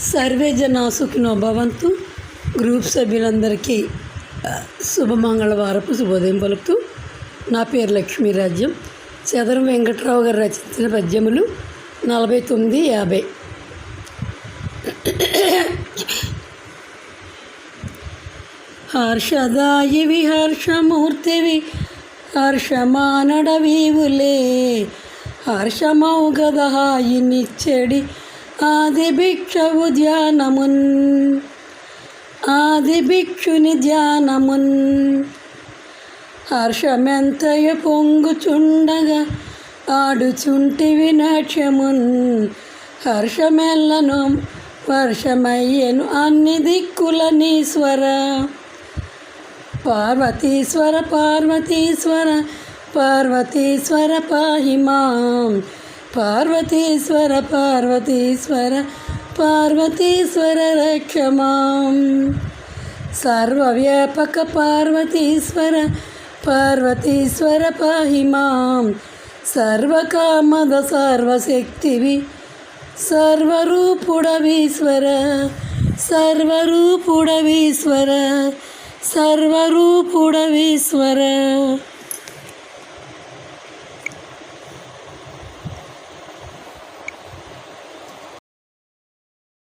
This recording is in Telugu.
సర్వే జనా సుఖినో భవంతు. గ్రూప్ సభ్యులందరికీ శుభమంగళవారపు శుభోదయం పలుకుతూ, నా పేరు లక్ష్మీరాజ్యం. చదరం వెంకట్రావు గారు రచించిన పద్యములు 49-50. హర్షదాయివి హర్షమూర్తివి హర్షమానడవీవులే, హర్షమౌగదహాయినిచ్చెడి ఆది భిక్షవు ధ్యానమున్, ఆది భిక్షుని ధ్యానమున్. హర్షమెంతయ పొంగుచుండగా ఆడుచుంటివి నాట్యమున్, హర్షమెల్లను వర్షమయ్యను అన్ని దిక్కుల నీశ్వర. పార్వతీశ్వర పార్వతీశ్వర పార్వతీశ్వర పాహి మాం, పార్వతీశ్వర పార్వతీశ్వర పార్వతీశ్వర రక్ష మాం. సర్వవ్యాపక పార్వతీశ్వర పార్వతీశ్వర పాహి మాం, సర్వకామద సర్వశక్తివి సర్వరూపుడవీశ్వర, సర్వరూపుడవీశ్వర, సర్వరూపుడవీశ్వర.